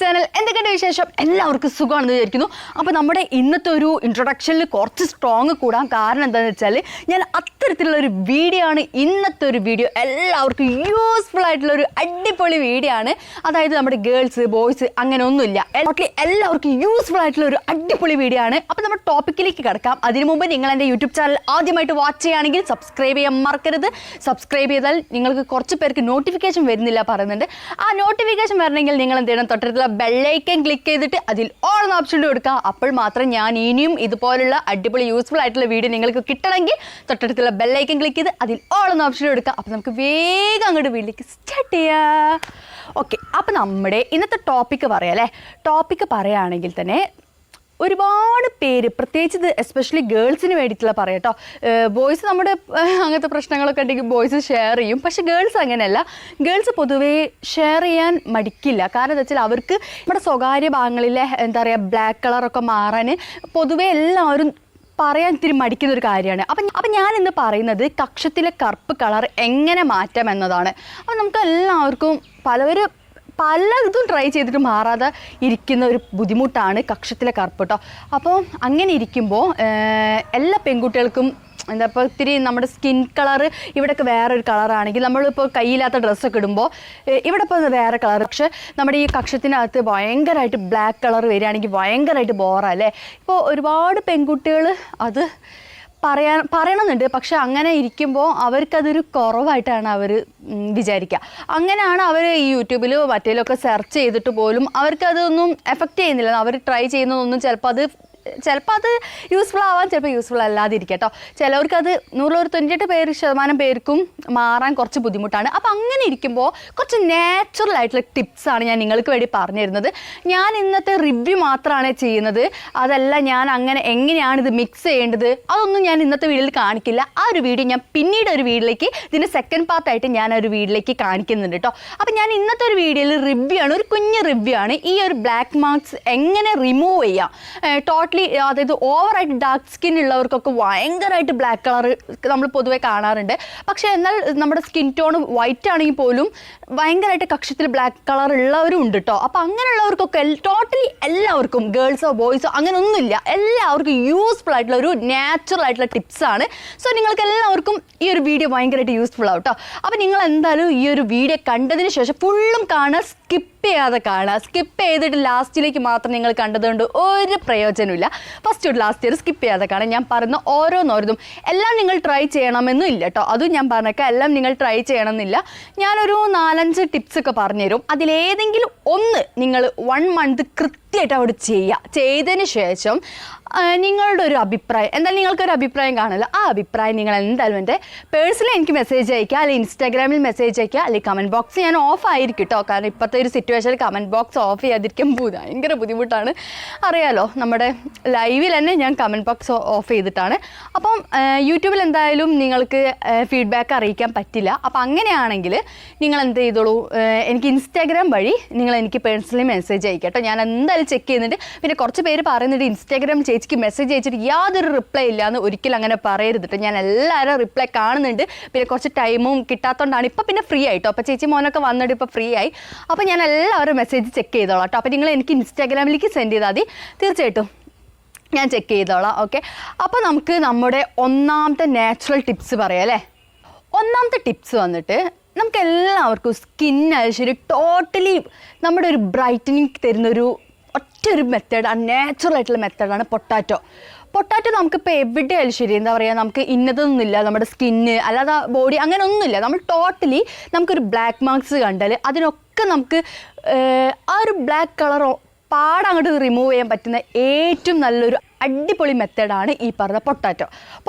Channel എന്തൊക്കെയുണ്ട് വിശേഷം എല്ലാവർക്കും സുഖമാണെന്ന് വിചാരിക്കുന്നു. അപ്പോൾ നമ്മുടെ ഇന്നത്തെ ഒരു ഇൻട്രൊഡക്ഷനിൽ കുറച്ച് സ്ട്രോങ് കൂടാൻ കാരണം എന്താണെന്ന് വെച്ചാൽ ഞാൻ അത്തരത്തിലുള്ള ഒരു വീഡിയോ ആണ് ഇന്നത്തെ ഒരു വീഡിയോ. എല്ലാവർക്കും യൂസ്ഫുൾ ആയിട്ടുള്ള ഒരു അടിപൊളി വീഡിയോ ആണ്. അതായത് നമ്മുടെ ഗേൾസ് ബോയ്സ് അങ്ങനെ ഒന്നുമില്ല, എല്ലാവർക്കും യൂസ്ഫുൾ ആയിട്ടുള്ള ഒരു അടിപൊളി വീഡിയോ ആണ്. അപ്പോൾ നമ്മുടെ ടോപ്പിക്കിലേക്ക് കിടക്കാം. അതിനു മുമ്പ് നിങ്ങൾ എൻ്റെ യൂട്യൂബ് ചാനൽ ആദ്യമായിട്ട് വാച്ച് ചെയ്യുകയാണെങ്കിൽ സബ്സ്ക്രൈബ് ചെയ്യാൻ മറക്കരുത്. സബ്സ്ക്രൈബ് ചെയ്താൽ നിങ്ങൾക്ക് കുറച്ച് പേർക്ക് നോട്ടിഫിക്കേഷൻ വരുന്നില്ല പറയുന്നുണ്ട്. ആ നോട്ടിഫിക്കേഷൻ വരണമെങ്കിൽ നിങ്ങൾ എന്ത് ചെയ്യണം, തൊട്ടടുത്തുള്ള ബെല്ലൈക്കൻ ക്ലിക്ക് ചെയ്തിട്ട് അതിൽ ഓൾ എന്ന ഓപ്ഷൻ കൊടുക്കുക. അപ്പോൾ മാത്രം ഞാൻ ഇനിയും ഇതുപോലുള്ള അടിപൊളി യൂസ്ഫുൾ ആയിട്ടുള്ള വീഡിയോ നിങ്ങൾക്ക് കിട്ടണമെങ്കിൽ തൊട്ടടുത്തുള്ള ബെല്ലൈക്കൻ ക്ലിക്ക് ചെയ്ത് അതിൽ ഓൾ എന്ന ഓപ്ഷൻ കൊടുക്കുക. അപ്പോൾ നമുക്ക് വേഗം അങ്ങോട്ട് വീട്ടിലേക്ക് സ്റ്റാർട്ട് ചെയ്യാം. ഓക്കെ, അപ്പോൾ നമ്മുടെ ഇന്നത്തെ ടോപ്പിക്ക് പറയാം അല്ലേ. ടോപ്പിക്ക് പറയുകയാണെങ്കിൽ തന്നെ ഒരുപാട് പേര്, പ്രത്യേകിച്ച് ഇത് എസ്പെഷ്യലി ഗേൾസിന് വേണ്ടിയിട്ടുള്ള പറയാം കേട്ടോ. ബോയ്സ് നമ്മുടെ അങ്ങനത്തെ പ്രശ്നങ്ങളൊക്കെ ഉണ്ടെങ്കിൽ ബോയ്സ് ഷെയർ ചെയ്യും. പക്ഷേ ഗേൾസ് അങ്ങനെയല്ല. ഗേൾസ് പൊതുവേ ഷെയർ ചെയ്യാൻ മടിക്കില്ല. കാരണം എന്താ വെച്ചാൽ അവർക്ക് നമ്മുടെ സ്വകാര്യ ഭാഗങ്ങളിലെ എന്താ പറയുക ബ്ലാക്ക് കളറൊക്കെ മാറാൻ പൊതുവേ എല്ലാവരും പറയാൻ ഇത്തിരി മടിക്കുന്ന ഒരു കാര്യമാണ്. അപ്പം ഞാൻ ഇന്ന് പറയുന്നത് കക്ഷത്തിലെ കറുപ്പ് കളർ എങ്ങനെ മാറ്റാം എന്നതാണ്. അപ്പം നമുക്ക് എല്ലാവർക്കും പലതും ട്രൈ ചെയ്തിട്ട് മാറാതെ ഇരിക്കുന്ന ഒരു ബുദ്ധിമുട്ടാണ് കക്ഷത്തിലെ കറുപ്പ് കേട്ടോ. അപ്പോൾ അങ്ങനെ ഇരിക്കുമ്പോൾ എല്ലാ പെൺകുട്ടികൾക്കും എന്താ ഇപ്പോൾ ഇത്തിരി നമ്മുടെ സ്കിൻ കളറ് ഇവിടെയൊക്കെ വേറൊരു കളറാണെങ്കിൽ നമ്മളിപ്പോൾ കയ്യില്ലാത്ത ഡ്രസ്സൊക്കെ ഇടുമ്പോൾ ഇവിടെ ഇപ്പോൾ വേറെ കളർ, പക്ഷേ നമ്മുടെ ഈ കക്ഷത്തിനകത്ത് ഭയങ്കരമായിട്ട് ബ്ലാക്ക് കളർ വരികയാണെങ്കിൽ ഭയങ്കരമായിട്ട് ബോറല്ലേ. ഇപ്പോൾ ഒരുപാട് പെൺകുട്ടികൾ അത് പറയണമെന്നുണ്ട്. പക്ഷെ അങ്ങനെ ഇരിക്കുമ്പോൾ അവർക്കതൊരു കുറവായിട്ടാണ് അവർ വിചാരിക്കുക. അങ്ങനെയാണ് അവർ ഈ യൂട്യൂബിലോ മറ്റേലൊക്കെ സെർച്ച് ചെയ്തിട്ട് പോലും അവർക്കതൊന്നും എഫക്റ്റ് ചെയ്യുന്നില്ല. അവർ ട്രൈ ചെയ്യുന്നതൊന്നും ചിലപ്പോൾ അത് യൂസ്ഫുൾ ആവാൻ, ചിലപ്പോൾ യൂസ്ഫുൾ അല്ലാതിരിക്കുക കേട്ടോ. ചിലവർക്കത് 98% പേർക്കും മാറാൻ കുറച്ച് ബുദ്ധിമുട്ടാണ്. അപ്പോൾ അങ്ങനെ ഇരിക്കുമ്പോൾ കുറച്ച് നാച്ചുറൽ ആയിട്ടുള്ള ടിപ്സാണ് ഞാൻ നിങ്ങൾക്ക് വേണ്ടി പറഞ്ഞു തരുന്നത്. ഞാൻ ഇന്നത്തെ റിവ്യൂ മാത്രമാണ് ചെയ്യുന്നത്. അതല്ല ഞാൻ എങ്ങനെയാണ് ഇത് മിക്സ് ചെയ്യേണ്ടത് അതൊന്നും ഞാൻ ഇന്നത്തെ വീഡിയോയിൽ കാണിക്കില്ല. ആ ഒരു വീഡിയോ ഞാൻ പിന്നീട് ഒരു വീഡിയോയിലേക്ക്, ഇതിൻ്റെ സെക്കൻഡ് പാർട്ടായിട്ട് ഞാൻ ഒരു വീഡിയോയിലേക്ക് കാണിക്കുന്നുണ്ട് കേട്ടോ. അപ്പോൾ ഞാൻ ഇന്നത്തെ ഒരു വീഡിയോയിൽ റിവ്യൂ ആണ്, ഒരു കുഞ്ഞ് റിവ്യൂ ആണ്. ഈ ഒരു ബ്ലാക്ക് മാർക്സ് എങ്ങനെ റിമൂവ് ചെയ്യാം. ടോട്ടലി അതായത് ഓവറായിട്ട് ഡാർക്ക് സ്കിൻ ഉള്ളവർക്കൊക്കെ ഭയങ്കരമായിട്ട് ബ്ലാക്ക് കളർ നമ്മൾ പൊതുവെ കാണാറുണ്ട്. പക്ഷേ എന്നാൽ നമ്മുടെ സ്കിൻ ടോൺ വൈറ്റ് ആണെങ്കിൽ പോലും ഭയങ്കരമായിട്ട് കക്ഷത്തിൽ ബ്ലാക്ക് കളർ ഉള്ളവരും ഉണ്ട് കേട്ടോ. അപ്പോൾ അങ്ങനെയുള്ളവർക്കൊക്കെ ടോട്ടലി എല്ലാവർക്കും, ഗേൾസോ ബോയ്സോ അങ്ങനെ ഒന്നുമില്ല, എല്ലാവർക്കും യൂസ്ഫുൾ ആയിട്ടുള്ള ഒരു നാച്ചുറൽ ആയിട്ടുള്ള ടിപ്സാണ്. സോ നിങ്ങൾക്ക് എല്ലാവർക്കും ഈ ഒരു വീഡിയോ ഭയങ്കരമായിട്ട് യൂസ്ഫുൾ ആവും കേട്ടോ. അപ്പോൾ നിങ്ങൾ എന്തായാലും ഈ ഒരു വീഡിയോ കണ്ടതിന് ശേഷം ഫുള്ളും കാണുക, സ്കിപ്പ് ചെയ്യാതെ കാണുക. സ്കിപ്പ് ചെയ്തിട്ട് ലാസ്റ്റിലേക്ക് മാത്രം നിങ്ങൾ കണ്ടതുകൊണ്ട് ഒരു പ്രയോജനമില്ല. ഫസ്റ്റ് തൊട്ട് ലാസ്റ്റ് വരെ സ്കിപ്പ് ചെയ്യാതെ കാണാം. ഞാൻ പറയുന്ന ഓരോന്നോരോന്നും എല്ലാം നിങ്ങൾ ട്രൈ ചെയ്യണമെന്നും ഇല്ല കേട്ടോ. അതും ഞാൻ പറഞ്ഞേക്കാം, എല്ലാം നിങ്ങൾ ട്രൈ ചെയ്യണമെന്നില്ല. ഞാനൊരു 4-5 ടിപ്സൊക്കെ പറഞ്ഞുതരും. അതിലേതെങ്കിലും ഒന്ന് നിങ്ങൾ 1 മന്ത് കൃത്യമായിട്ട് അവിടെ ചെയ്തതിന് ശേഷം നിങ്ങളുടെ ഒരു അഭിപ്രായം, എന്തായാലും നിങ്ങൾക്കൊരു അഭിപ്രായം കാണുമല്ലോ, ആ അഭിപ്രായം നിങ്ങൾ എന്തായാലും എൻ്റെ പേഴ്സണലി എനിക്ക് മെസ്സേജ് അയക്കുക, അല്ലെങ്കിൽ ഇൻസ്റ്റാഗ്രാമിൽ മെസ്സേജ് അയക്കുക, അല്ലെങ്കിൽ കമൻറ്റ് ബോക്സ് ഞാൻ ഓഫ് ആയിരിക്കും കേട്ടോ. കാരണം ഇപ്പോഴത്തെ ഒരു സിറ്റുവേഷനിൽ കമൻറ്റ് ബോക്സ് ഓഫ് ചെയ്യാതിരിക്കുമ്പോൾ ഭയങ്കര ബുദ്ധിമുട്ടാണ്. അറിയാലോ, നമ്മുടെ ലൈവിൽ തന്നെ ഞാൻ കമൻറ്റ് ബോക്സ് ഓഫ് ചെയ്തിട്ടാണ്. അപ്പം യൂട്യൂബിൽ എന്തായാലും നിങ്ങൾക്ക് ഫീഡ്ബാക്ക് അറിയിക്കാൻ പറ്റില്ല. അപ്പോൾ അങ്ങനെയാണെങ്കിൽ നിങ്ങൾ എന്ത് ചെയ്തോളൂ, എനിക്ക് ഇൻസ്റ്റാഗ്രാം വഴി നിങ്ങൾ എനിക്ക് പേഴ്സണലി മെസ്സേജ് അയക്കുക കേട്ടോ. ഞാൻ എന്തായാലും ചെക്ക് ചെയ്യുന്നുണ്ട്. പിന്നെ കുറച്ച് പേര് പറയുന്നുണ്ട് ഇൻസ്റ്റാഗ്രാം ചേച്ചിക്ക് മെസ്സേജ് അയച്ചിട്ട് യാതൊരു റിപ്ലൈ ഇല്ലയെന്ന്. ഒരിക്കലും അങ്ങനെ പറയരുത് കേട്ടോ. ഞാൻ എല്ലാവരും റിപ്ലൈ കാണുന്നുണ്ട്. പിന്നെ കുറച്ച് ടൈമും കിട്ടാത്തതുകൊണ്ടാണ് ഇപ്പോൾ പിന്നെ ഫ്രീ ആയിട്ടോ. അപ്പോൾ ചേച്ചി മോനൊക്കെ വന്നിട്ട് ഇപ്പോൾ ഫ്രീ ആയി. അപ്പോൾ ഞാൻ എല്ലാവരും മെസ്സേജ് ചെക്ക് ചെയ്തോളാം കേട്ടോ. അപ്പോൾ നിങ്ങൾ എനിക്ക് ഇൻസ്റ്റാഗ്രാമിലേക്ക് സെൻഡ് ചെയ്താൽ മതി, തീർച്ചയായിട്ടും ഞാൻ ചെക്ക് ചെയ്തോളാം. ഓക്കെ, അപ്പോൾ നമുക്ക് നമ്മുടെ ഒന്നാമത്തെ നാച്ചുറൽ ടിപ്സ് പറയാം അല്ലേ. ഒന്നാമത്തെ ടിപ്സ് വന്നിട്ട് നമുക്ക് എല്ലാവർക്കും സ്കിന്നായാലും ശരി ടോട്ടലി നമ്മുടെ ഒരു ബ്രൈറ്റനിങ് തരുന്നൊരു ഒറ്റൊരു മെത്തേഡാണ്, നാച്ചുറൽ ആയിട്ടുള്ള മെത്തേഡാണ് പൊട്ടാറ്റോ. നമുക്കിപ്പോൾ എവിടെയായാലും ശരി, എന്താ പറയുക, നമുക്ക് ഇന്നതൊന്നുമില്ല നമ്മുടെ സ്കിന്ന് അല്ലാതെ ബോഡി അങ്ങനെ ഒന്നുമില്ല. നമ്മൾ ടോട്ടലി നമുക്കൊരു ബ്ലാക്ക് മാർക്സ് കണ്ടാൽ അതിനൊക്കെ നമുക്ക് ആ ഒരു ബ്ലാക്ക് കളറോ പാടങ്ങോട്ട് റിമൂവ് ചെയ്യാൻ പറ്റുന്ന ഏറ്റവും നല്ലൊരു അടിപൊളി മെത്തേഡാണ് ഈ പറഞ്ഞ പൊട്ടാറ്റോ.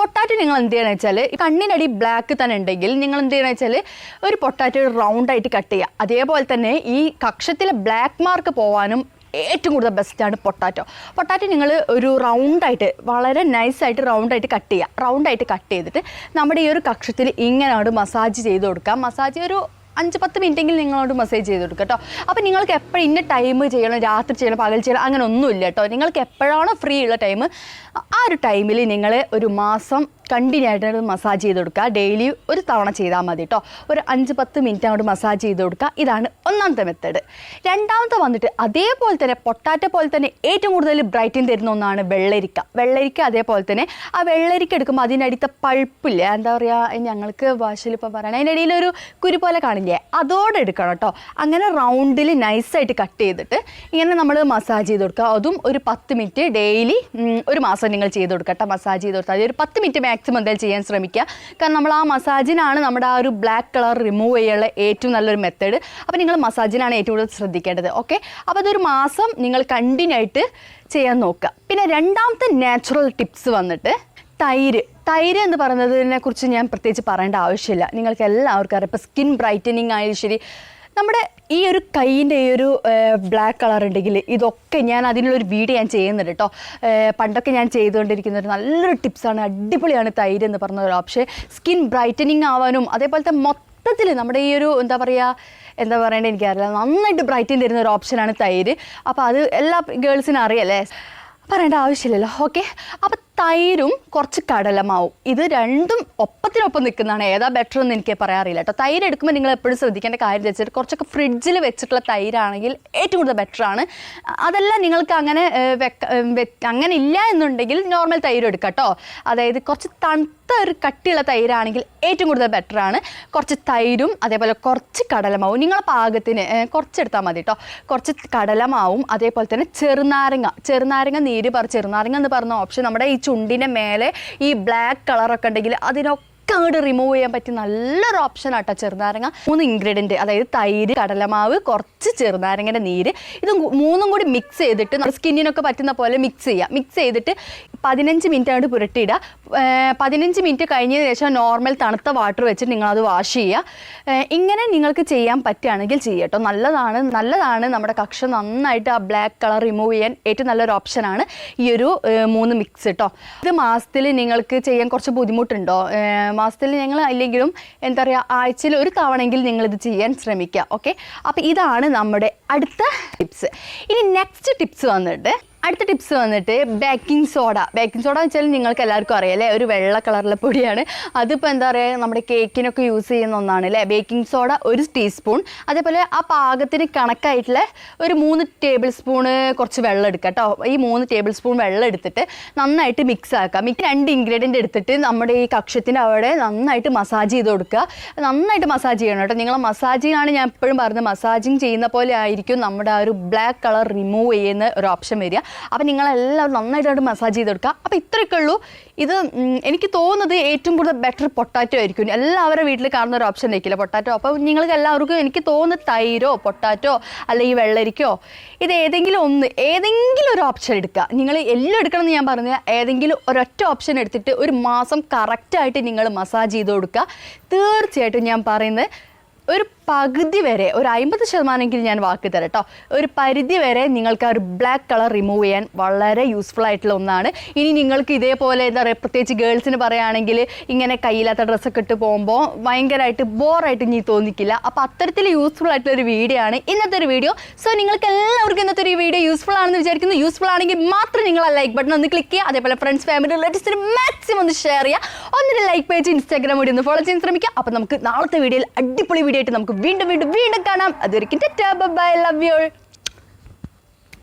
നിങ്ങൾ എന്ത് ചെയ്യണമെന്ന് വെച്ചാൽ, കണ്ണിനടി ബ്ലാക്ക് തന്നെ ഉണ്ടെങ്കിൽ നിങ്ങൾ എന്ത് ചെയ്യണമെന്ന് വെച്ചാൽ ഒരു പൊട്ടാറ്റോ റൗണ്ടായിട്ട് കട്ട് ചെയ്യുക. അതേപോലെ തന്നെ ഈ കക്ഷത്തിലെ ബ്ലാക്ക് മാർക്ക് പോകാനും ഏറ്റവും കൂടുതൽ ബെസ്റ്റാണ് പൊട്ടാറ്റോ. നിങ്ങൾ ഒരു റൗണ്ടായിട്ട്, വളരെ നൈസായിട്ട് റൗണ്ടായിട്ട് കട്ട് ചെയ്യുക. ചെയ്തിട്ട് നമ്മുടെ ഈ ഒരു കക്ഷത്തിൽ ഇങ്ങനെ അങ്ങോട്ട് മസാജ് ചെയ്ത് കൊടുക്കുക. മസാജ് ഒരു 5-10 മിനിറ്റെങ്കിലും നിങ്ങളോട് മെസ്സേജ് ചെയ്ത് കൊടുക്കുക കേട്ടോ. അപ്പോൾ നിങ്ങൾക്ക് എപ്പോഴും ഇന്ന ടൈം ചെയ്യണം, രാത്രി ചെയ്യണം, പകൽ ചെയ്യണം, അങ്ങനെ ഒന്നുമില്ല കേട്ടോ. നിങ്ങൾക്ക് എപ്പോഴാണോ ഫ്രീ ഉള്ള ടൈം ആ ഒരു ടൈമിൽ നിങ്ങൾ ഒരു മാസം കണ്ടിന്യൂ ആയിട്ട് മസാജ് ചെയ്ത് കൊടുക്കുക. ഡെയിലി ഒരു തവണ ചെയ്താൽ മതി കേട്ടോ. ഒരു 5-10 മിനിറ്റ് അങ്ങോട്ട് മസാജ് ചെയ്ത് കൊടുക്കുക. ഇതാണ് ഒന്നാമത്തെ മെത്തേഡ്. രണ്ടാമത്തെ വന്നിട്ട് അതേപോലെ തന്നെ പൊട്ടാറ്റോ പോലെ തന്നെ ഏറ്റവും കൂടുതൽ ബ്രൈറ്റൻ തരുന്ന ഒന്നാണ് വെള്ളരിക്ക. അതേപോലെ തന്നെ ആ വെള്ളരിക്ക എടുക്കുമ്പോൾ അതിനടിത്ത പൾപ്പില്ലേ, എന്താ പറയുക, ഞങ്ങൾക്ക് ഭാഷയിൽ ഇപ്പോൾ പറയണം, അതിൻ്റെ ഇടയിൽ ഒരു കുരു പോലെ കാണില്ലേ, അതോടെ എടുക്കണം കേട്ടോ. അങ്ങനെ റൗണ്ടിൽ നൈസായിട്ട് കട്ട് ചെയ്തിട്ട് ഇങ്ങനെ നമ്മൾ മസാജ് ചെയ്ത് കൊടുക്കുക. അതും ഒരു 10 മിനിറ്റ് ഡെയിലി ഒരു മാസം നിങ്ങൾ ചെയ്ത് കൊടുക്കുക കേട്ടോ. മസാജ് ചെയ്ത് കൊടുത്താൽ ഒരു 10 മിനിറ്റ് മാക്സിമം എന്തായാലും ചെയ്യാൻ ശ്രമിക്കുക. കാരണം നമ്മൾ ആ മസാജിനാണ് നമ്മുടെ ആ ഒരു ബ്ലാക്ക് കളർ റിമൂവ് ചെയ്യാനുള്ള ഏറ്റവും നല്ലൊരു മെത്തേഡ്. അപ്പോൾ നിങ്ങൾ മസാജിനാണ് ഏറ്റവും കൂടുതൽ ശ്രദ്ധിക്കേണ്ടത്. ഓക്കെ, അപ്പോൾ അതൊരു മാസം നിങ്ങൾ കണ്ടിന്യൂ ആയിട്ട് ചെയ്യാൻ നോക്കുക. പിന്നെ രണ്ടാമത്തെ നാച്ചുറൽ ടിപ്സ് വന്നിട്ട് തൈര് എന്ന് പറയുന്നതിനെ കുറിച്ച് ഞാൻ പ്രത്യേകിച്ച് പറയേണ്ട ആവശ്യമില്ല. നിങ്ങൾക്ക് എല്ലാവർക്കും അറിയാം. ഇപ്പോൾ സ്കിൻ ബ്രൈറ്റനിങ് ആയാലും ശരി, നമ്മുടെ ഈ ഒരു കൈയിൻ്റെ ഈ ഒരു ബ്ലാക്ക് കളർ ഉണ്ടെങ്കിൽ ഇതൊക്കെ ഞാൻ അതിനുള്ളൊരു വീഡിയോ ഞാൻ ചെയ്യുന്നുണ്ട് കേട്ടോ. പണ്ടൊക്കെ ഞാൻ ചെയ്തുകൊണ്ടിരിക്കുന്ന ഒരു നല്ലൊരു ടിപ്സാണ്. അടിപൊളിയാണ് തൈര് എന്ന് പറഞ്ഞ ഒരു ഓപ്ഷൻ. സ്കിൻ ബ്രൈറ്റനിങ് ആവാനും അതേപോലത്തെ മൊത്തത്തിൽ നമ്മുടെ ഈ ഒരു എന്താ പറയേണ്ടത് എനിക്കറിയില്ല, നന്നായിട്ട് ബ്രൈറ്റൻ തരുന്ന ഒരു ഓപ്ഷനാണ് തൈര്. അപ്പോൾ അത് എല്ലാ ഗേൾസിനും അറിയാലേ, പറയേണ്ട ആവശ്യമില്ലല്ലോ. ഓക്കെ, അപ്പോൾ തൈരും കുറച്ച് കടലമാവും, ഇത് രണ്ടും ഒപ്പത്തിനൊപ്പം നിൽക്കുന്നതാണ്. ഏതാ ബെറ്റർ എന്ന് എനിക്ക് പറയാറില്ല കേട്ടോ. തൈര് എടുക്കുമ്പോൾ നിങ്ങൾ എപ്പോഴും ശ്രദ്ധിക്കേണ്ട കാര്യം വെച്ചിട്ട് കുറച്ചൊക്കെ ഫ്രിഡ്ജിൽ വെച്ചിട്ടുള്ള തൈരാണെങ്കിൽ ഏറ്റവും കൂടുതൽ ബെറ്ററാണ്. അതല്ല നിങ്ങൾക്ക് അങ്ങനെ ഇല്ല എന്നുണ്ടെങ്കിൽ നോർമൽ തൈര് എടുക്കാം കേട്ടോ. അതായത് കുറച്ച് തണുത്ത ഒരു കട്ടിയുള്ള തൈരാണെങ്കിൽ ഏറ്റവും കൂടുതൽ ബെറ്ററാണ്. കുറച്ച് തൈരും അതേപോലെ കുറച്ച് കടലമാവും നിങ്ങളെ പാകത്തിന് കുറച്ചെടുത്താൽ മതി കേട്ടോ. കുറച്ച് കടലമാവും അതേപോലെ തന്നെ ചെറുനാരങ്ങ നീര് ചെറുനാരങ്ങ എന്ന് പറഞ്ഞ ഓപ്ഷൻ നമ്മുടെ ഈ ചുണ്ടിൻ്റെ മേലെ ഈ ബ്ലാക്ക് കളറൊക്കെ ഉണ്ടെങ്കിൽ അതിനൊക്കെ അങ്ങോട്ട് റിമൂവ് ചെയ്യാൻ പറ്റിയ നല്ലൊരു ഓപ്ഷൻ ആട്ടോ ചെറുനാരങ്ങ. 3 ഇൻഗ്രീഡിയൻറ്റ്, അതായത് തൈര്, കടലമാവ്, കുറച്ച് ചെറുനാരങ്ങൻ്റെ നീര്, ഇത് മൂന്നും കൂടി മിക്സ് ചെയ്തിട്ട് നമ്മുടെ സ്കിന്നിനൊക്കെ പറ്റുന്ന പോലെ മിക്സ് ചെയ്തിട്ട് 15 മിനിറ്റ് അങ്ങോട്ട് പുരട്ടിയിടുക. 15 മിനിറ്റ് കഴിഞ്ഞതിന് ശേഷം നോർമൽ തണുത്ത വാട്ടർ വെച്ചിട്ട് നിങ്ങളത് വാഷ് ചെയ്യുക. ഇങ്ങനെ നിങ്ങൾക്ക് ചെയ്യാൻ പറ്റുകയാണെങ്കിൽ ചെയ്യുക കേട്ടോ. നല്ലതാണ് നമ്മുടെ കക്ഷ നന്നായിട്ട് ആ ബ്ലാക്ക് കളർ റിമൂവ് ചെയ്യാൻ ഏറ്റവും നല്ലൊരു ഓപ്ഷനാണ് ഈ ഒരു 3 മിക്സ് കേട്ടോ. ഇത് മാസത്തിൽ നിങ്ങൾക്ക് ചെയ്യാൻ കുറച്ച് ബുദ്ധിമുട്ടുണ്ടോ? മാസത്തിൽ ഞങ്ങൾ അല്ലെങ്കിലും എന്താ പറയുക, ആഴ്ചയിൽ ഒരു തവണയെങ്കിൽ നിങ്ങളിത് ചെയ്യാൻ ശ്രമിക്കുക. ഓക്കെ, അപ്പോൾ ഇതാണ് നമ്മുടെ അടുത്ത ടിപ്സ്. ഇനി നെക്സ്റ്റ് ടിപ്സ് വന്നിട്ട് ബേക്കിംഗ് സോഡ എന്ന് വെച്ചാൽ നിങ്ങൾക്ക് എല്ലാവർക്കും അറിയാം അല്ലേ, ഒരു വെള്ള കളറിലെ പൊടിയാണ്. അതിപ്പോൾ എന്താ പറയുക, നമ്മുടെ കേക്കിനൊക്കെ യൂസ് ചെയ്യുന്ന ഒന്നാണ് അല്ലേ. ബേക്കിംഗ് സോഡ 1 ടീസ്പൂൺ, അതേപോലെ ആ പാകത്തിന് കണക്കായിട്ടുള്ള ഒരു 3 ടേബിൾ സ്പൂണ് കുറച്ച് വെള്ളം എടുക്കുക കേട്ടോ. ഈ 3 ടേബിൾ സ്പൂൺ വെള്ളം എടുത്തിട്ട് നന്നായിട്ട് മിക്സ് ആക്കുക. 2 ഇൻഗ്രീഡിയൻ്റ് എടുത്തിട്ട് നമ്മുടെ ഈ കക്ഷത്തിൻ്റെ അവിടെ നന്നായിട്ട് മസാജ് ചെയ്ത് കൊടുക്കുക. നന്നായിട്ട് മസാജ് ചെയ്യണം കേട്ടോ. നിങ്ങളെ മസാജിങ്ങാണ് ഞാൻ എപ്പോഴും പറഞ്ഞത്, മസാജിങ് ചെയ്യുന്ന പോലെ ആയിരിക്കും നമ്മുടെ ആ ഒരു ബ്ലാക്ക് കളർ റിമൂവ് ചെയ്യുന്ന ഒരു ഓപ്ഷൻ വരിക. അപ്പോൾ നിങ്ങളെല്ലാവരും നന്നായിട്ട് മസാജ് ചെയ്ത് കൊടുക്കുക. അപ്പോൾ ഇത്രയൊക്കെ ഉള്ളൂ. ഇത് എനിക്ക് തോന്നുന്നത് ഏറ്റവും കൂടുതൽ ബെറ്റർ പൊട്ടാറ്റോ ആയിരിക്കും. എല്ലാവരുടെ വീട്ടിൽ കാണുന്ന ഒരു ഓപ്ഷൻ ആയിരിക്കില്ല പൊട്ടാറ്റോ. അപ്പോൾ നിങ്ങൾക്ക് എല്ലാവർക്കും എനിക്ക് തോന്നുന്നത് തൈരോ പൊട്ടാറ്റോ അല്ലെങ്കിൽ വെള്ളരിക്കോ ഇത് ഏതെങ്കിലും ഒരു ഓപ്ഷൻ എടുക്കുക. നിങ്ങൾ എല്ലാം എടുക്കണം എന്ന് ഞാൻ പറഞ്ഞില്ല, ഏതെങ്കിലും ഒരൊറ്റ ഓപ്ഷൻ എടുത്തിട്ട് ഒരു മാസം കറക്റ്റായിട്ട് നിങ്ങൾ മസാജ് ചെയ്ത് കൊടുക്കുക. തീർച്ചയായിട്ടും ഞാൻ പറയുന്നത് ഒരു പകുതി വരെ, ഒരു 50% ഞാൻ വാക്ക് തരാം കേട്ടോ. ഒരു പരിധി വരെ നിങ്ങൾക്ക് ആ ഒരു ബ്ലാക്ക് കളർ റിമൂവ് ചെയ്യാൻ വളരെ യൂസ്ഫുൾ ആയിട്ടുള്ള ഒന്നാണ്. ഇനി നിങ്ങൾക്ക് ഇതേപോലെ എന്താ പറയുക, പ്രത്യേകിച്ച് ഗേൾസിന് പറയുകയാണെങ്കിൽ ഇങ്ങനെ കയ്യില്ലാത്ത ഡ്രസ്സൊക്കെ ഇട്ട് പോകുമ്പോൾ ഭയങ്കരമായിട്ട് ബോറായിട്ട് ഇനി തോന്നിക്കില്ല. അപ്പോൾ അത്തരത്തിൽ യൂസ്ഫുൾ ആയിട്ടുള്ളൊരു വീഡിയോ ആണ് ഇന്നത്തെ ഒരു വീഡിയോ. സോ നിങ്ങൾക്ക് എല്ലാവർക്കും ഇന്നത്തെ ഒരു വീഡിയോ യൂസ്ഫുൾ ആണെന്ന് വിചാരിക്കുന്നു. യൂസ്ഫുൾ ആണെങ്കിൽ മാത്രം നിങ്ങൾ ആ ലൈക്ക് ബട്ടൺ ഒന്ന് ക്ലിക്ക് ചെയ്യുക. അതേപോലെ ഫ്രണ്ട്സ്, ഫാമിലി, റിലേറ്റീവ്സിന് മാക്സിമം ഒന്ന് ഷെയർ ചെയ്യുക. ഒന്നിൻ്റെ ലൈക്ക് പേജ് ഇൻസ്റ്റാഗ്രാം കൂടി ഒന്ന് ഫോളോ ചെയ്യാൻ ശ്രമിക്കുക. അപ്പോൾ നമുക്ക് നാളത്തെ വീഡിയോയിൽ അടിപൊളി വീഡിയോ ആയിട്ട് നമുക്ക് വീണ്ടും കാണാം. അതുവരെയ്ക്കും ടാറ്റാ, ബൈ, ലവ് യു.